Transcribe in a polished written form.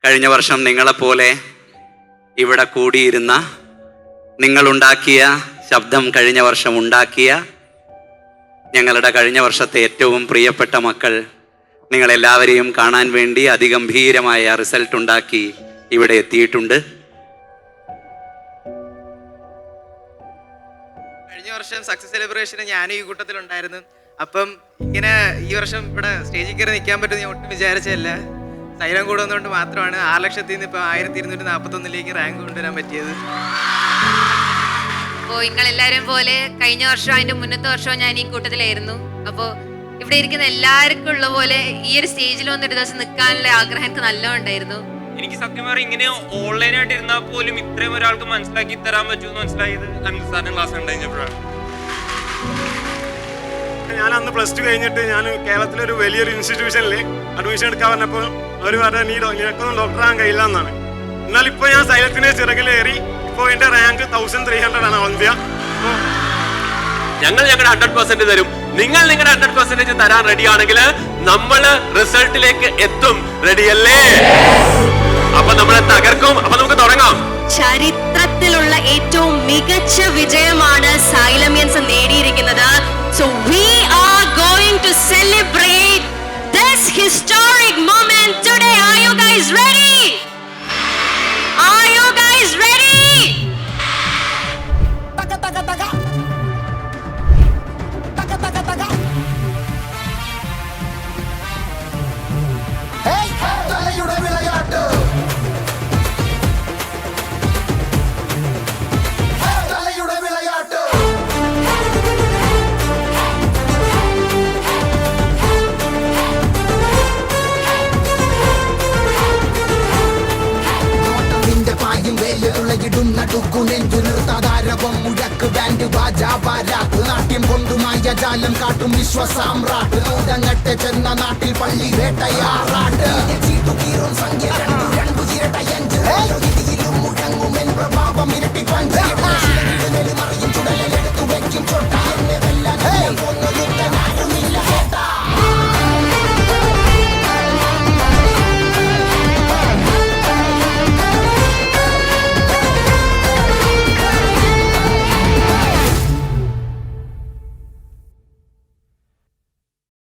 കഴിഞ്ഞ വർഷം നിങ്ങളെപ്പോലെ ഇവിടെ കൂടിയിരുന്ന, നിങ്ങളുണ്ടാക്കിയ ശബ്ദം കഴിഞ്ഞ വർഷം ഉണ്ടാക്കിയ ഞങ്ങളുടെ കഴിഞ്ഞ വർഷത്തെ ഏറ്റവും പ്രിയപ്പെട്ട മക്കൾ നിങ്ങളെല്ലാവരെയും കാണാൻ വേണ്ടി അതിഗംഭീരമായ റിസൾട്ട് ഉണ്ടാക്കി ഇവിടെ എത്തിയിട്ടുണ്ട്. കഴിഞ്ഞ വർഷം സക്സസ് സെലിബ്രേഷന് ഞാനും ഈ കൂട്ടത്തിലുണ്ടായിരുന്നു. അപ്പം ഇങ്ങനെ ഈ വർഷം ഇവിടെ സ്റ്റേജിൽ കയറി നിൽക്കാൻ പറ്റുമെന്ന് ഞാൻ ഒട്ടും വിചാരിച്ചല്ല. സൈലം കൂടുന്നതുകൊണ്ട് മാത്രമാണ് 6 ലക്ഷത്തിൽ നിന്ന് ഇപ്പോൾ 1241 റാങ്ക് കൊണ്ടുവരാൻ പറ്റിയത്. അപ്പോൾ നിങ്ങളെല്ലാവരും പോലെ കഴിഞ്ഞ വർഷം അതിൻ്റെ മുന്നത്തെ വർഷവും ഞാൻ ഈ കൂട്ടത്തിലായിരുന്നു. അപ്പോൾ ഇവിടെ ഇരിക്കുന്ന എല്ലാവർക്കും ഉള്ള പോലെ ഈ ഒരു സ്റ്റേജിൽ വന്നൊരു ദിവസം നിൽക്കാനുള്ള ആഗ്രഹം എനിക്ക് നല്ലോണം ഉണ്ടായിരുന്നു. എനിക്ക് സത്യം പറഞ്ഞാൽ ഇങ്ങനെ ഓൺലൈനായിട്ട് ഇരുന്നാൽ പോലും ഇത്രയും ഒരാൾക്ക് മനസ്സിലാക്കി തരാൻ പറ്റുമെന്ന് മനസ്സിലായത് അനിൽ സാറിന്റെ ക്ലാസ് കഴിഞ്ഞപ്പോഴാണ്. ഞാൻ അന്ന് +2 കഴിഞ്ഞിട്ട് ഞാൻ കേരളത്തിലൊരു വലിയൊരു ഇൻസ്റ്റിറ്റ്യൂഷനിൽ അഡ്മിഷൻ എടുക്കാൻ പറഞ്ഞപ്പോൾ അവർ പറഞ്ഞ നിനക്കൊന്നും ഡോക്ടറാകാൻ കഴിയില്ല എന്നാണ്. എന്നാൽ ഇപ്പോൾ ഞാൻ സൈലത്തിന്റെ ചിറകിലേറി ഇപ്പോൾ എൻ്റെ റാങ്ക് 1300 ആണ് ഓൾ ഇന്ത്യ. ഞങ്ങൾ ഞങ്ങളുടെ 100% തരും. നിങ്ങൾ നിങ്ങളുടെ 100% തരാൻ റെഡി ആണെങ്കിൽ നമ്മൾ റിസൾട്ടിലേക്ക് എത്തും. റെഡിയല്ലേ? അപ്പൊ നമ്മളെ തകർക്കും. അപ്പൊ നമുക്ക് തുടങ്ങാം. ചരിത്രത്തിലുള്ള ഏറ്റവും മികച്ച വിജയമാണ് സൈലമിയൻസ് നേടിയിരിക്കുന്നത്. So we are going to celebrate this historic moment today. Are you guys ready? Are you guys ready? Taka taka taka. Taka taka taka. Hey, തലയുടെ വിളയാട്ട്. തലയുടെ വിളയാട്ട്. ും മുഴക്ക് ബാൻഡ് ബാജാപാരാത്ത് നാട്യം കൊണ്ടുമായ ജാലം കാട്ടും വിശ്വസാമ്രാട്ട് നൂതങ്ങട്ട് ചെന്ന നാട്ടിൽ പള്ളി വേട്ടയാറാട്ട് സംഖ്യ 2 2 ഇരട്ട 5 മുഴങ്ങുമെൻ പ്രഭാവം ഇരട്ടി പഞ്ച്